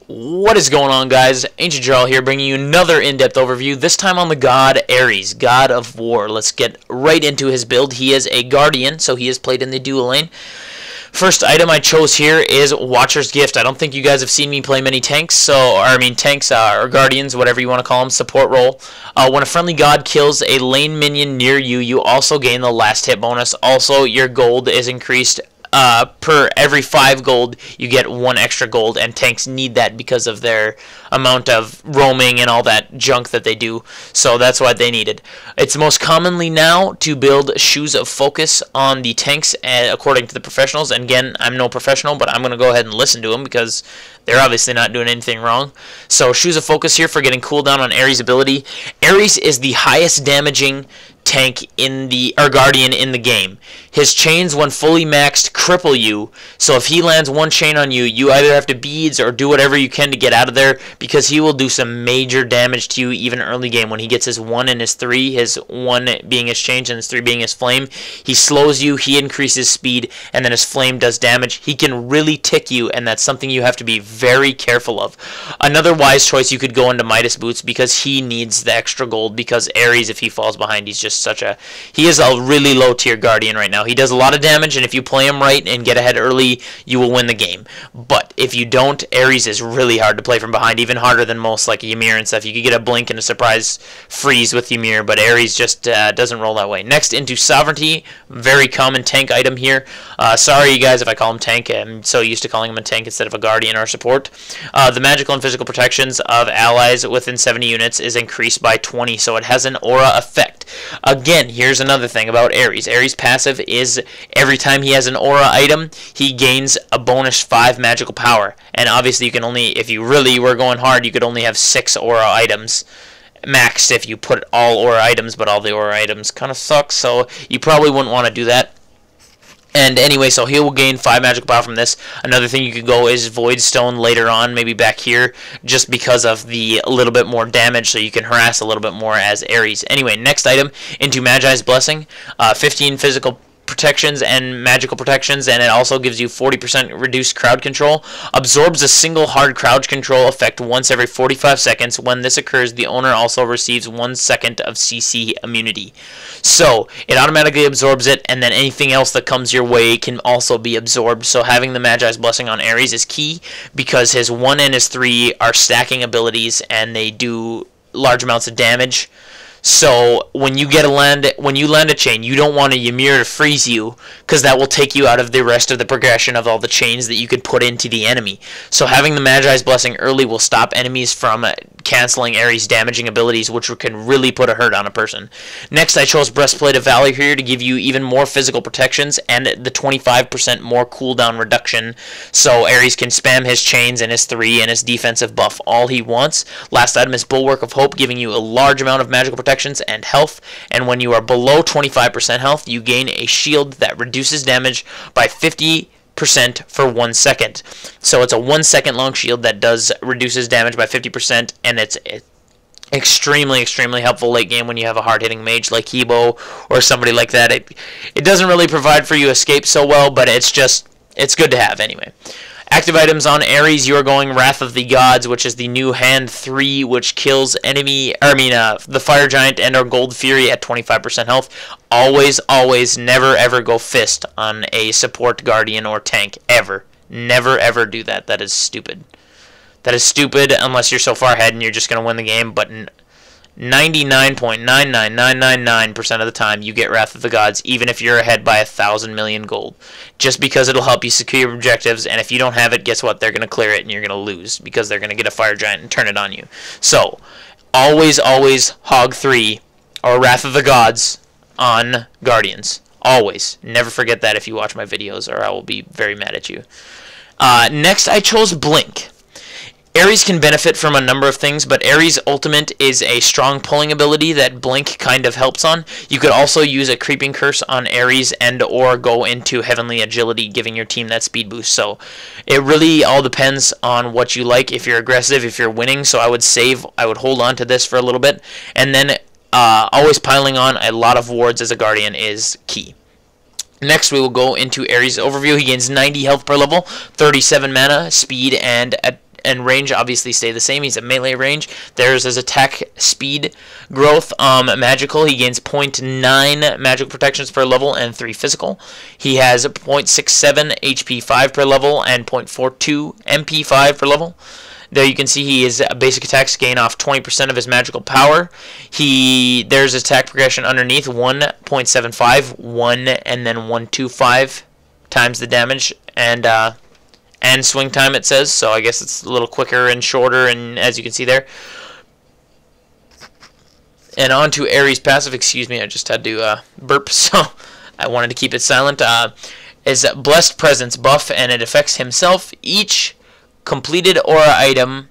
What is going on, guys? Ancient Jarl here, bringing you another in-depth overview, this time on the god Ares, god of war. Let's get right into his build. He is a guardian, so he is played in the dual lane. First item I chose here is Watcher's Gift. I don't think you guys have seen me play many tanks, tanks or guardians, whatever you want to call them, support role. When a friendly god kills a lane minion near you, you also gain the last hit bonus. Also, your gold is increased. Per every 5 gold, you get 1 extra gold, and tanks need that because of their amount of roaming and all that junk that they do, so that's what they needed. It's most commonly now to build Shoes of Focus on the tanks, according to the professionals, and again, I'm no professional, but I'm going to go ahead and listen to them because they're obviously not doing anything wrong. So Shoes of Focus here for getting cooldown on Ares' ability. Ares is the highest damaging tank in the guardian in the game. His chains, when fully maxed, cripple you, so if he lands one chain on you, you either have to beads or do whatever you can to get out of there, because he will do some major damage to you even early game. When he gets his 1 and his 3, his 1 being his change and his 3 being his flame, he slows you, he increases speed, and then his flame does damage. He can really tick you, and that's something you have to be very careful of. Another wise choice, you could go into Midas Boots, because he needs the extra gold, because Ares, if he falls behind, he's just he is a really low tier guardian right now. He does a lot of damage, and if you play him right and get ahead early, you will win the game. But if you don't, Ares is really hard to play from behind, even harder than most, like Ymir and stuff. You could get a blink and a surprise freeze with Ymir, but Ares just doesn't roll that way. Next, into Sovereignty, very common tank item here. Sorry, you guys, if I call him tank. I'm so used to calling him a tank instead of a guardian or support. The magical and physical protections of allies within 70 units is increased by 20, so it has an aura effect. Again, here's another thing about Ares. Ares' passive is every time he has an aura item, he gains a bonus 5 magical power. And obviously, you can only, if you really were going hard, you could only have 6 aura items maxed if you put all aura items, but all the aura items kind of suck, so you probably wouldn't want to do that. And anyway, so he will gain 5 magical power from this. Another thing you could go is Void Stone later on, maybe back here, just because of the little bit more damage, so you can harass a little bit more as Ares. Anyway, next item, into Magi's Blessing. 15 physical protections and magical protections, and it also gives you 40% reduced crowd control. Absorbs a single hard crowd control effect once every 45 seconds. When this occurs, the owner also receives 1 second of CC immunity. So it automatically absorbs it, and then anything else that comes your way can also be absorbed. So having the Magi's Blessing on Ares is key, because his 1 and his 3 are stacking abilities, and they do large amounts of damage. So when you land a chain, you don't want a Ymir to freeze you, because that will take you out of the rest of the progression of all the chains that you could put into the enemy. So having the Magi's Blessing early will stop enemies from canceling Ares' damaging abilities, which can really put a hurt on a person. Next, I chose Breastplate of Valor here to give you even more physical protections and the 25% more cooldown reduction, so Ares can spam his chains and his 3 and his defensive buff all he wants. Last item is Bulwark of Hope, giving you a large amount of magical protections and health, and when you are below 25% health, you gain a shield that reduces damage by 50% for 1 second. So it's a 1 second long shield that reduces damage by 50%, and it's extremely helpful late game when you have a hard-hitting mage like Hebo or somebody like that. It doesn't really provide for you escape so well, but it's good to have anyway. Active items on Ares, you are going Wrath of the Gods, which is the new hand 3, which kills the Fire Giant and our Gold Fury at 25% health. Always, never ever go Fist on a support guardian or tank, ever. Never ever do that. That is stupid. That is stupid unless you're so far ahead and you're just going to win the game, but 99.99999% of the time you get Wrath of the Gods, even if you're ahead by 1,000 million gold, just because it'll help you secure your objectives, and if you don't have it, guess what? They're going to clear it and you're going to lose, because they're going to get a Fire Giant and turn it on you. So always Hog 3 or Wrath of the Gods on Guardians. Always. Never forget that if you watch my videos, or I will be very mad at you. Next, I chose Blink. Ares can benefit from a number of things, but Ares' ultimate is a strong pulling ability that Blink kind of helps on. You could also use a Creeping Curse on Ares and or go into Heavenly Agility, giving your team that speed boost. So it really all depends on what you like. If you're aggressive, if you're winning, so I would hold on to this for a little bit, and then always piling on a lot of wards as a guardian is key. Next, we will go into Ares' overview. He gains 90 health per level, 37 mana, speed, and and range obviously stay the same. He's a melee range. There's his attack speed growth. Magical, he gains 0.9 magical protections per level and 3 physical. He has 0.67 HP 5 per level and 0.42 MP 5 per level. There you can see his basic attacks gain off 20% of his magical power. There's attack progression underneath, 1.75, 1, and then 125 times the damage, and swing time it says, so I guess it's a little quicker and shorter, and as you can see there. And on to Ares' passive, excuse me, I just had to burp, so I wanted to keep it silent. Is Blessed Presence buff, and it affects himself. Each completed aura item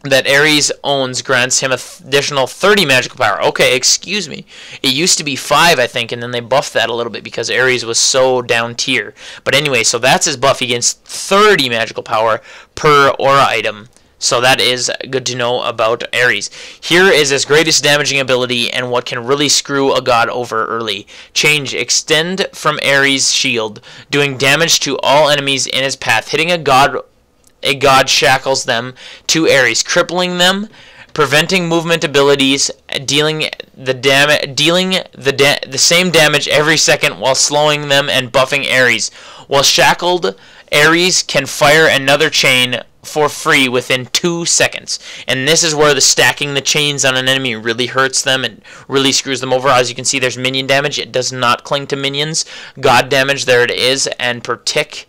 that Ares owns grants him additional 30 magical power. Okay, excuse me. It used to be 5, I think, and then they buffed that a little bit because Ares was so down tier. But anyway, so that's his buff. He gains 30 magical power per aura item. So that is good to know about Ares. Here is his greatest damaging ability and what can really screw a god over early. Change, extend from Ares' shield, doing damage to all enemies in his path. Hitting a god shackles them to Ares, crippling them, preventing movement abilities, dealing the same damage every second while slowing them and buffing Ares. While shackled, Ares can fire another chain for free within 2 seconds. And this is where the stacking the chains on an enemy really hurts them and really screws them over. As you can see, there's minion damage. It does not cling to minions. God damage, there it is, and per tick.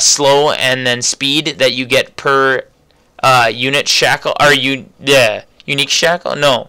Slow and then speed that you get per unit shackle, or unique shackle, no,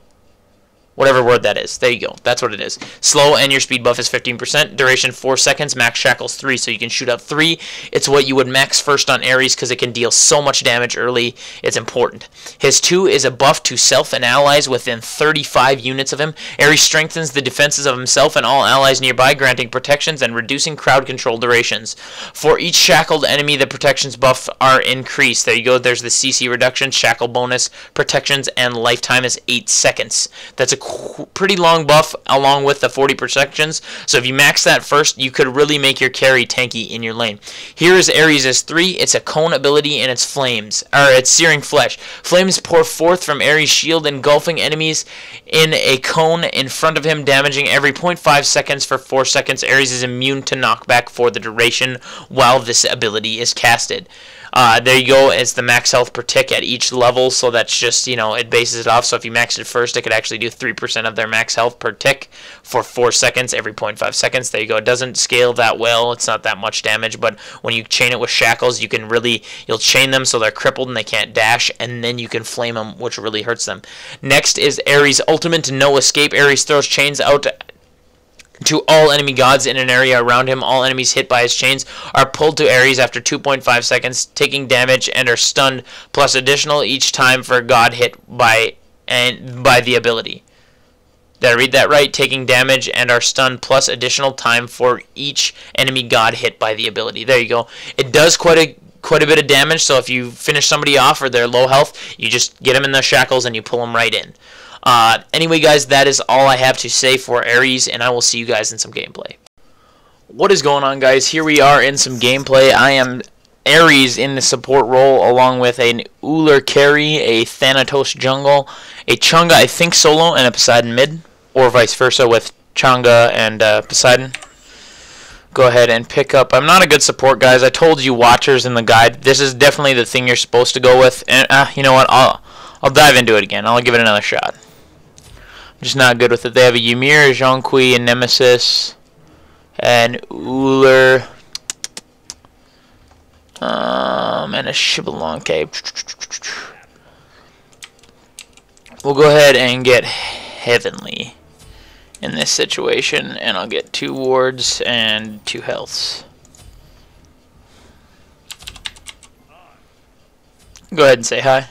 whatever word that is. There you go. That's what it is. Slow and your speed buff is 15%. Duration 4 seconds. Max shackles 3, so you can shoot up 3. It's what you would max first on Ares because it can deal so much damage early. It's important. His 2 is a buff to self and allies within 35 units of him. Ares strengthens the defenses of himself and all allies nearby, granting protections and reducing crowd control durations. For each shackled enemy, the protections buff are increased. There you go. There's the CC reduction, shackle bonus, protections, and lifetime is 8 seconds. That's a pretty long buff along with the 40 protections, so if you max that first, you could really make your carry tanky in your lane. Here is Ares' 3. It's a cone ability and it's flames, or it's searing flesh. Flames pour forth from Ares' shield, engulfing enemies in a cone in front of him, damaging every 0.5 seconds for 4 seconds. Ares is immune to knockback for the duration while this ability is casted. There you go. It's the max health per tick at each level, so that's just, it bases it off. So if you max it first, it could actually do 3% of their max health per tick for 4 seconds, every 0.5 seconds. There you go. It doesn't scale that well. It's not that much damage, but when you chain it with shackles, you'll chain them so they're crippled and they can't dash, and then you can flame them, which really hurts them. Next is Ares' ultimate, No Escape. Ares throws chains out to all enemy gods in an area around him. All enemies hit by his chains are pulled to Ares after 2.5 seconds, taking damage and are stunned, plus additional each time for a god hit by the ability. Did I read that right? Taking damage and are stunned, plus additional time for each enemy god hit by the ability. There you go. It does quite a bit of damage, so if you finish somebody off or they're low health, you just get them in the shackles and you pull them right in. Anyway, guys, that is all I have to say for Ares, and I will see you guys in some gameplay. What is going on, guys? Here we are in some gameplay. I am Ares in the support role, along with an Uller carry, a Thanatos jungle, a Chunga, I think, solo, and a Poseidon mid, or vice versa with Chunga and Poseidon. Go ahead and pick up. I'm not a good support, guys. I told you watchers in the guide. This is definitely the thing you're supposed to go with, and you know what? I'll dive into it again. I'll give it another shot. I'm just not good with it. They have a Ymir, a Zhongqi, a Nemesis, and Uller, and a Shibalonke. We'll go ahead and get Heavenly in this situation, and I'll get 2 wards and 2 healths. Go ahead and say hi.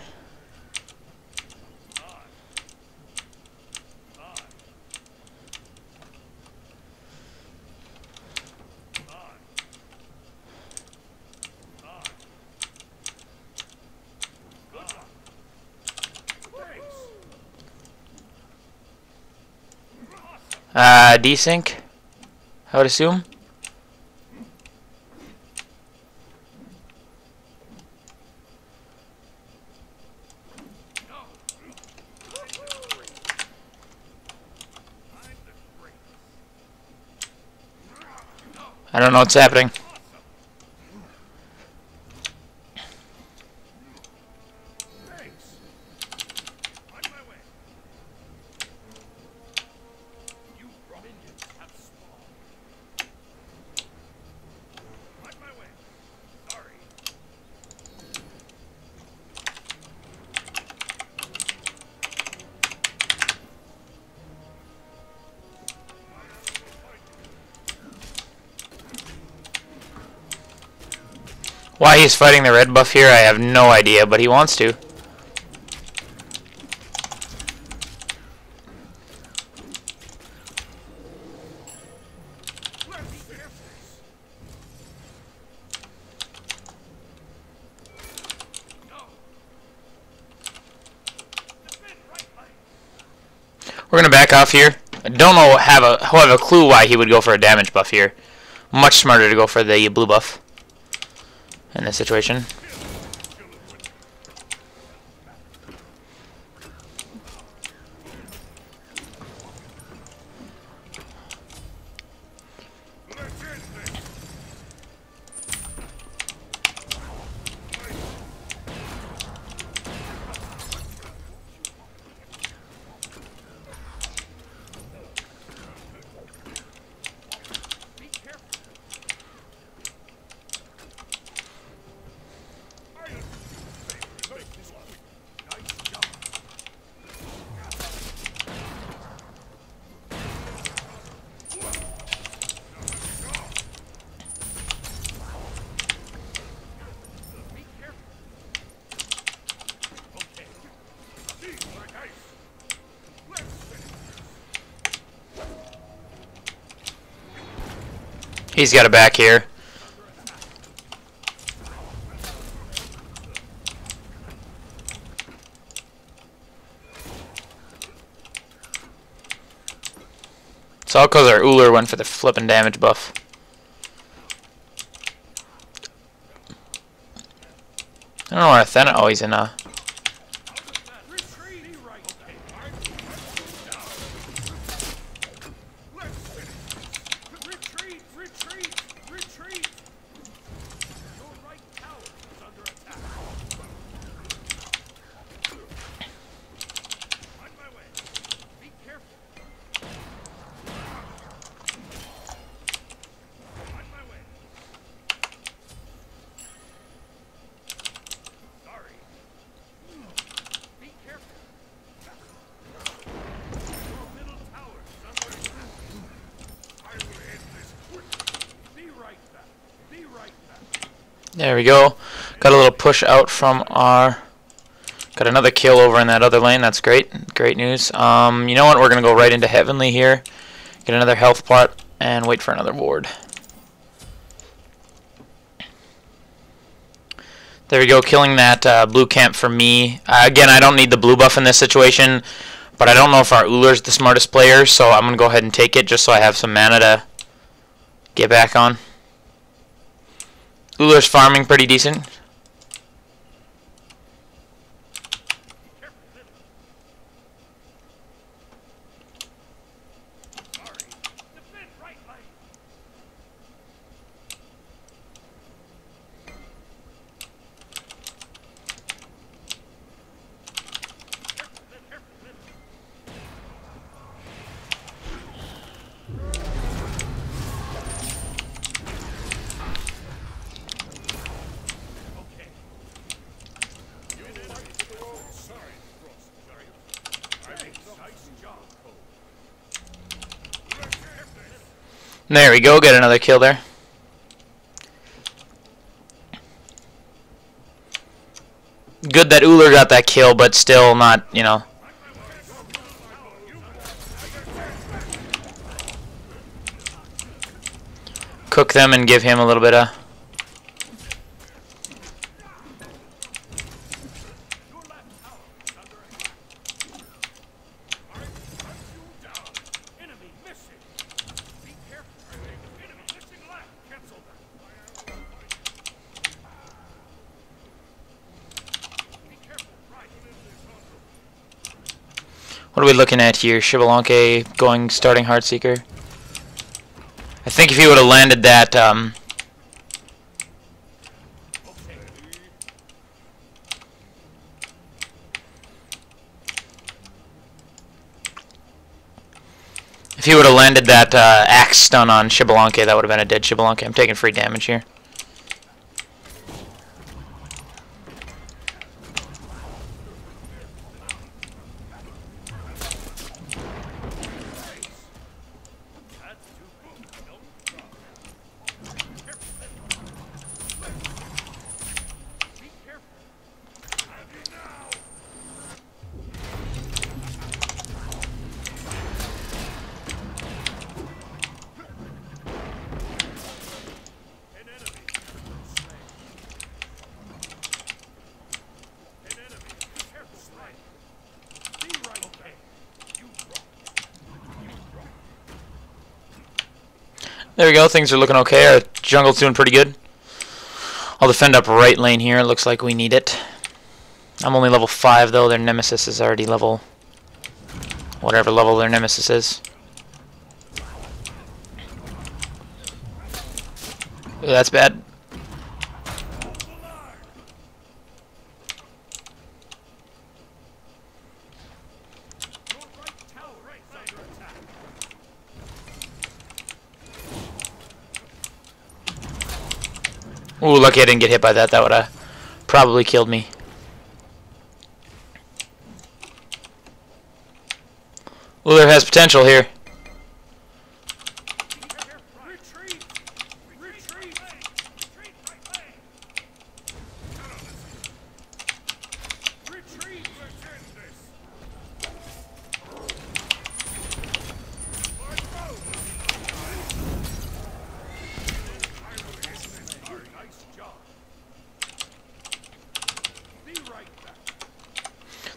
Desync, I would assume. I don't know what's happening. Why he's fighting the red buff here, I have no idea, but he wants to. We're gonna back off here. I don't know, have a clue why he would go for a damage buff here. Much smarter to go for the blue buff in this situation. He's got a back here. It's all because our Uller went for the flippin' damage buff. I don't know where Athena. Oh, he's in a. There we go. Got a little push out from our. Got another kill over in that other lane. That's great. Great news. You know what? We're gonna go right into Heavenly here. Get another health pot and wait for another ward. There we go. Killing that blue camp for me. Again, I don't need the blue buff in this situation, but I don't know if our Uller's the smartest player, so I'm gonna go ahead and take it just so I have some mana to get back on. Uller's farming pretty decent. There we go, get another kill there. Good that Uller got that kill, but still not, you know. Cook them and give him a little bit of... What are we looking at here? Shivalanke going starting Heartseeker. I think if he would have landed that, if he would have landed that axe stun on Xbalanque, that would have been a dead Xbalanque. I'm taking free damage here. There we go, things are looking okay. Our jungle's doing pretty good. I'll defend up right lane here. It looks like we need it. I'm only level 5 though. Their nemesis is already level... whatever level their nemesis is. Ooh, that's bad. Ooh, lucky I didn't get hit by that. That would have probably killed me. Uller has potential here.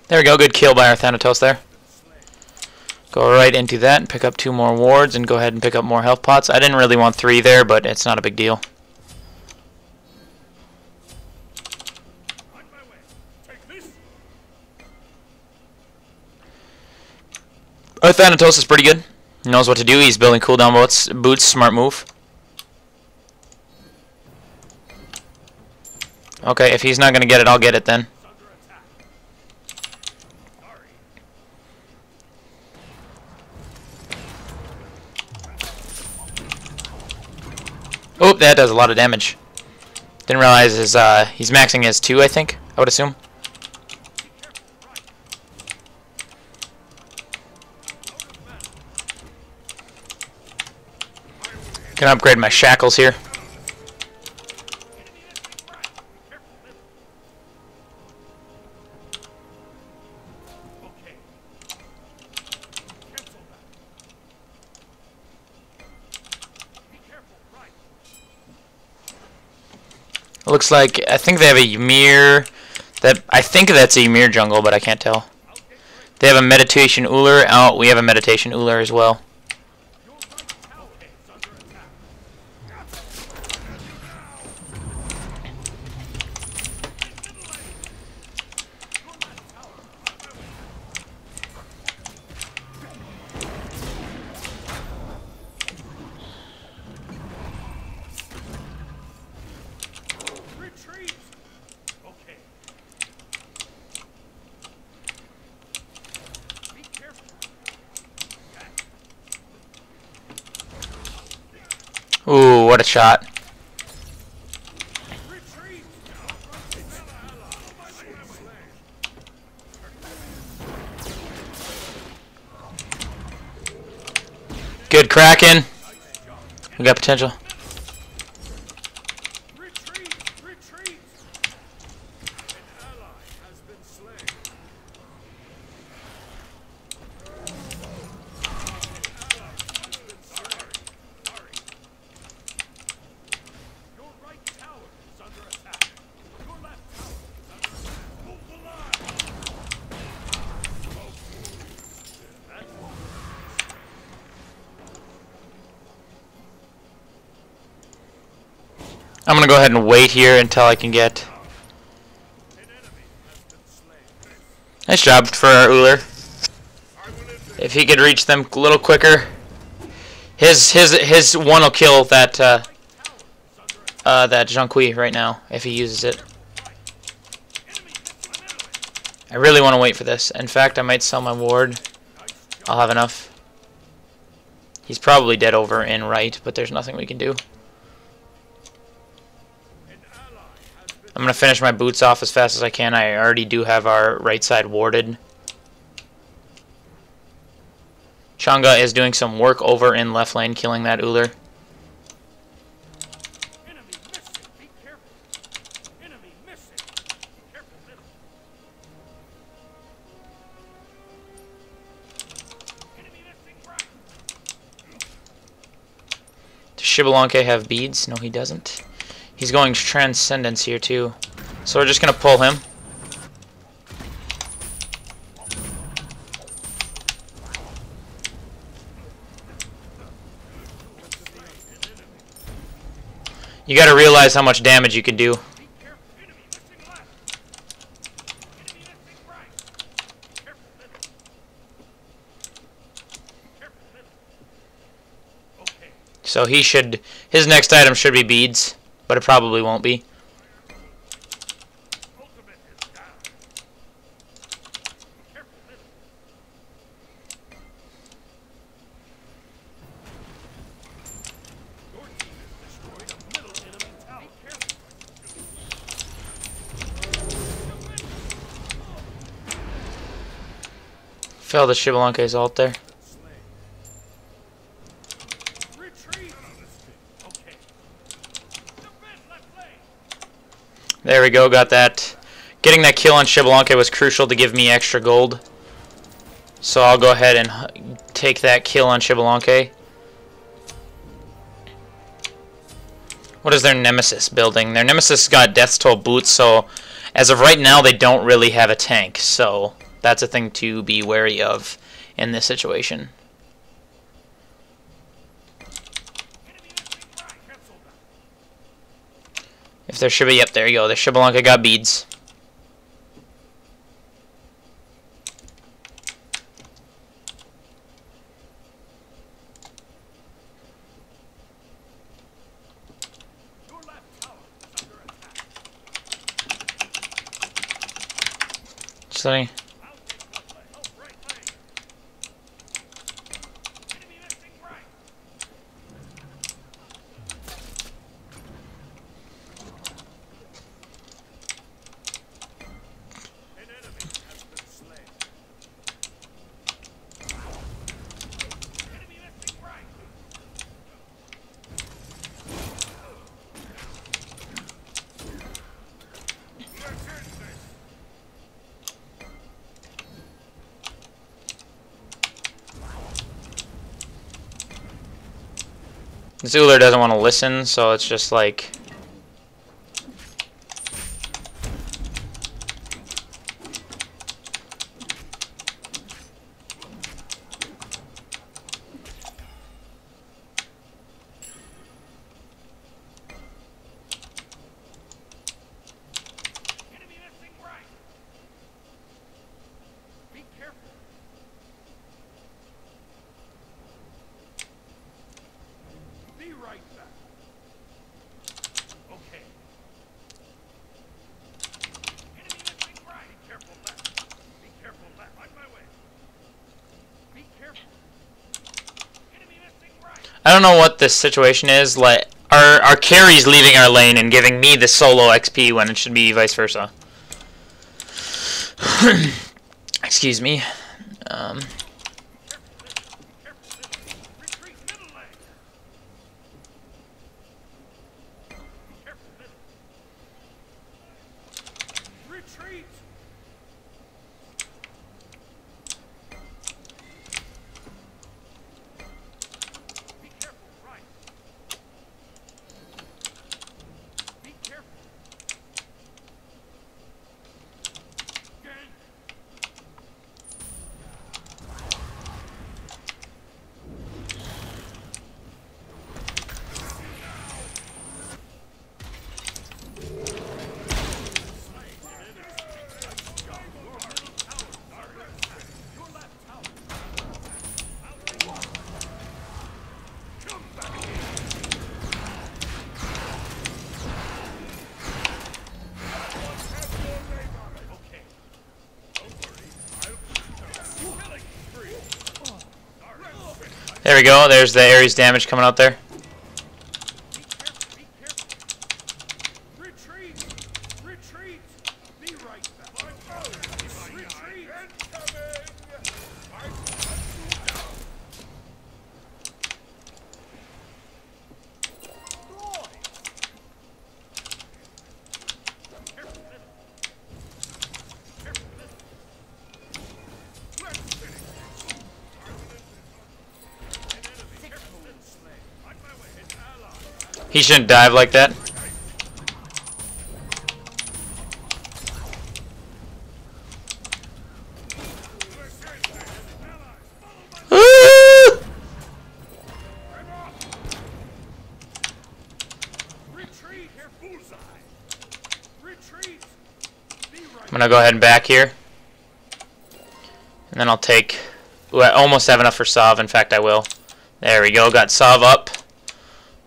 There we go, good kill by our Thanatos there. Go right into that and pick up 2 more wards and go ahead and pick up more health pots. I didn't really want 3 there, but it's not a big deal. Our Thanatos is pretty good. He knows what to do. He's building cooldown boots. Smart move. Okay, if he's not going to get it, I'll get it then. Oh, that does a lot of damage. Didn't realize his, he's maxing his 2, I think, I would assume. Can upgrade my shackles here. Looks like, I think they have a Ymir. I think that's a Ymir jungle, but I can't tell. They have a meditation Uller. Oh, we have a meditation Uller as well. Ooh, what a shot. Good Kraken. We got potential. I'm gonna go ahead and wait here until I can get... Nice job for our Uller. If he could reach them a little quicker, His one will kill that that Jonqui right now if he uses it. I really want to wait for this. In fact, I might sell my ward. I'll have enough. He's probably dead over in right, but there's nothing we can do. I'm going to finish my boots off as fast as I can. I already do have our right side warded. Chang'e is doing some work over in left lane, killing that Ullr. Does Xbalanque have beads? No, he doesn't. He's going Transcendence here too. So we're just going to pull him. You got to realize how much damage you can do. So he should, his next item should be beads, but it probably won't be. Fell the Xbalanque's ult there. There we go, got that. Getting that kill on Xbalanque was crucial to give me extra gold. So I'll go ahead and take that kill on Xbalanque. What is their Nemesis building? Their Nemesis got Death's Toll boots, so as of right now they don't really have a tank. So that's a thing to be wary of in this situation. If there's Shiba, yep, there you go. The Xbalanque got beads. Just letting. This Ullr doesn't want to listen, so it's just like... I don't know what this situation is. Like, our carry's leaving our lane and giving me the solo XP when it should be vice versa. Excuse me. There we go. There's the Ares damage coming out there. He shouldn't dive like that. I'm gonna go ahead and back here. And then I'll take... Ooh, I almost have enough for Sov. In fact, I will. There we go. Got Sov up.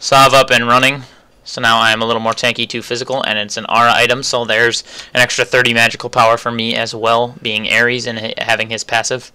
Sov up and running. So now I'm a little more tanky to physical, and it's an aura item, so there's an extra 30 magical power for me as well, being Ares and having his passive.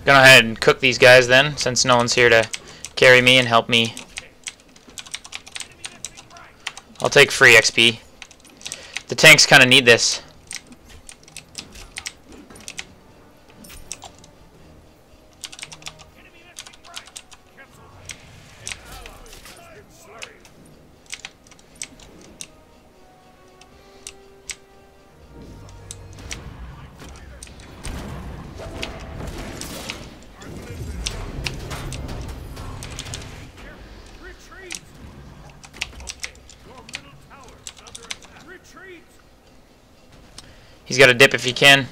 Go ahead and cook these guys then, since no one's here to carry me and help me. I'll take free XP. The tanks kind of need this. He's got to dip if he can.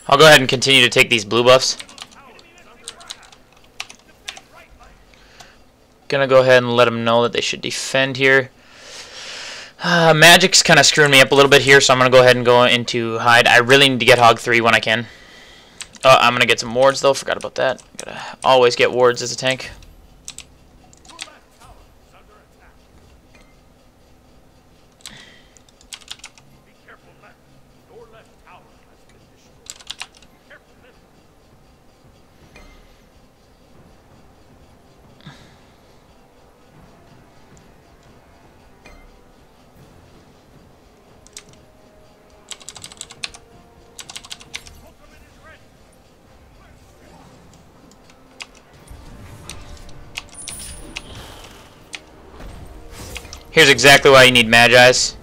I'll go ahead and continue to take these blue buffs. Gonna go ahead and let them know that they should defend here. Magic's kind of screwing me up a little bit here, so I'm gonna go ahead and go into hide. I really need to get Hog 3 when I can. I'm gonna get some wards though. Forgot about that. Gotta always get wards as a tank. Here's exactly why you need Magi's.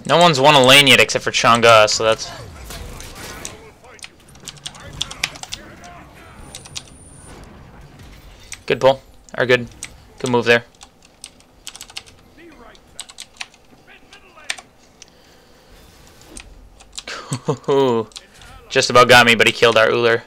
No one's won a lane yet except for Chang'e, so that's... Good pull. Or good move there. Just about got me, but he killed our Uller.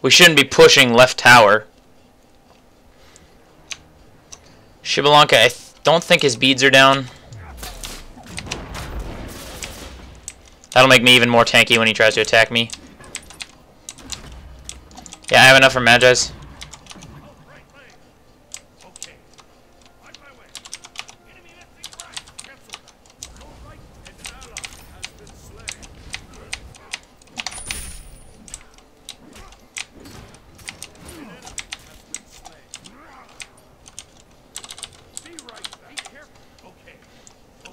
We shouldn't be pushing left tower. Shibalanka, I don't think his beads are down. That'll make me even more tanky when he tries to attack me. Yeah, I have enough for Magi's.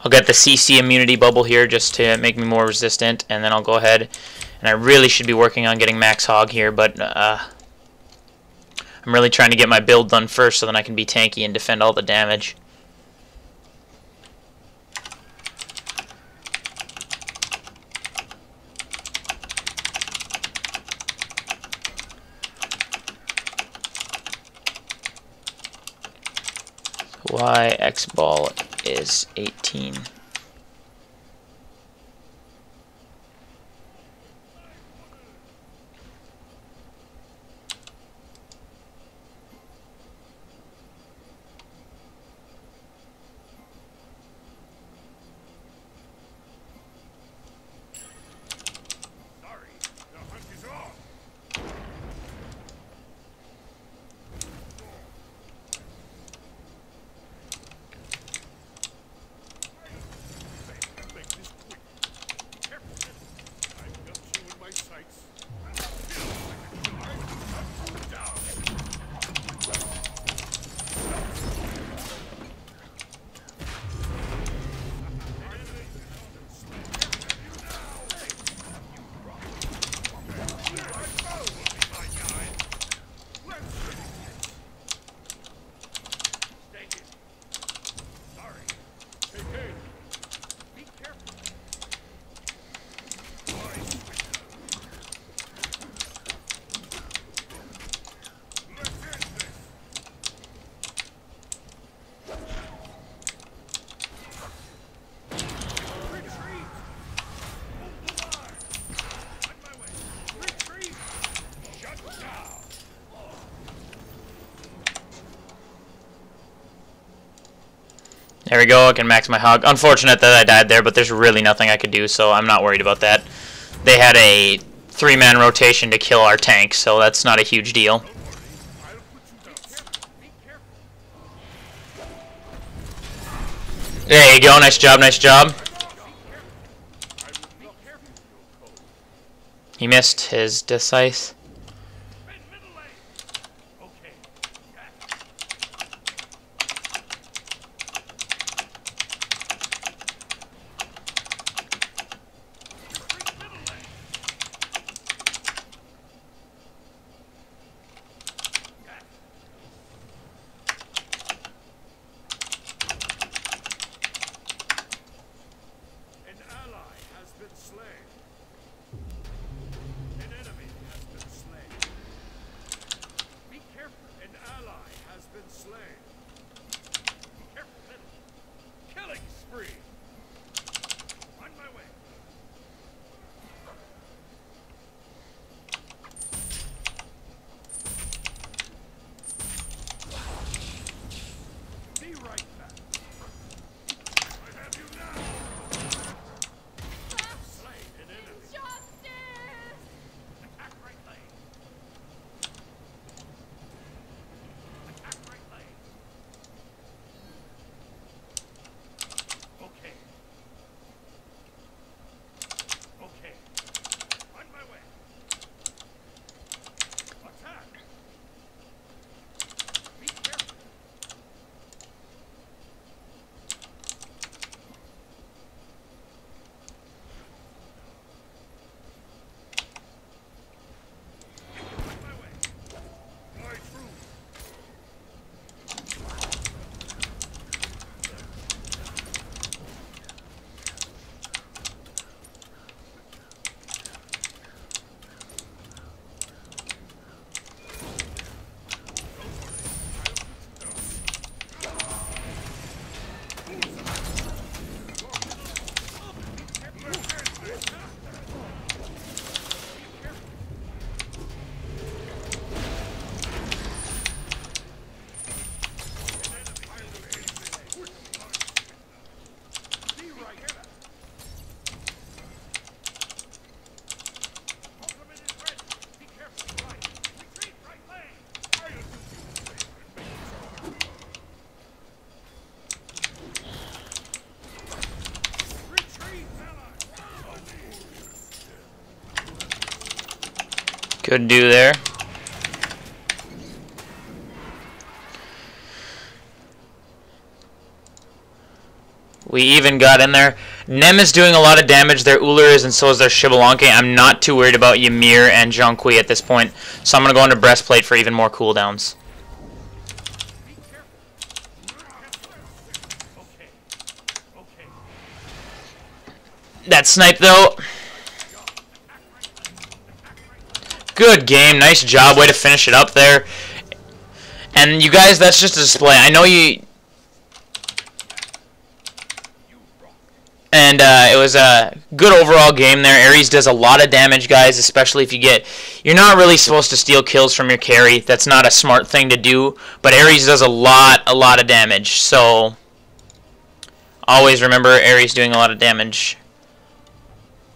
I'll get the CC immunity bubble here just to make me more resistant, and then I'll go ahead, and I really should be working on getting max hog here, but I'm really trying to get my build done first so then I can be tanky and defend all the damage. Y X ball is 18. There we go, I can max my hog. Unfortunate that I died there, but there's really nothing I could do, so I'm not worried about that. They had a 3-man rotation to kill our tank, so that's not a huge deal. There you go, nice job, nice job. He missed his decisive. Good do there. We even got in there. Nem is doing a lot of damage. Their Uller is, and so is their Xbalanque. I'm not too worried about Ymir and Jonqui at this point, so I'm going to go into Breastplate for even more cooldowns. That snipe, though. Good game. Nice job. Way to finish it up there. And you guys, that's just a display. I know you... And it was a good overall game there. Ares does a lot of damage, guys, especially if you get... You're not really supposed to steal kills from your carry. That's not a smart thing to do. But Ares does a lot of damage. So, always remember Ares doing a lot of damage.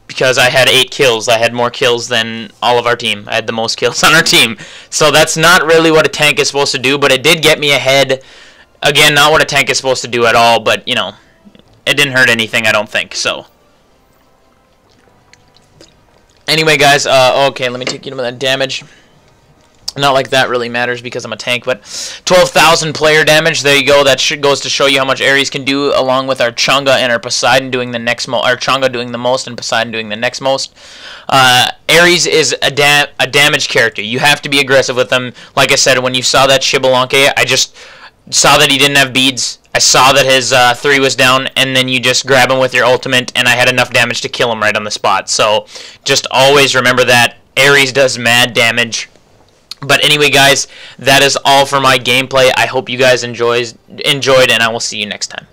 Because I had 8 kills. I had more kills than all of our team. I had the most kills on our team. So that's not really what a tank is supposed to do, but it did get me ahead. Again, not what a tank is supposed to do at all, but, you know, it didn't hurt anything, I don't think, so. Anyway, guys, okay, let me take you to that damage. Not like that really matters because I'm a tank, but 12,000 player damage. There you go. That goes to show you how much Ares can do, along with our Chang'e and our Poseidon doing the next most. Our Chang'e doing the most and Poseidon doing the next most. Ares is a damage character. You have to be aggressive with him. Like I said, when you saw that Xbalanque, I just saw that he didn't have beads. I saw that his 3 was down, and then you just grab him with your ultimate, and I had enough damage to kill him right on the spot. So just always remember that Ares does mad damage. But anyway, guys, that is all for my gameplay. I hope you guys enjoyed, and I will see you next time.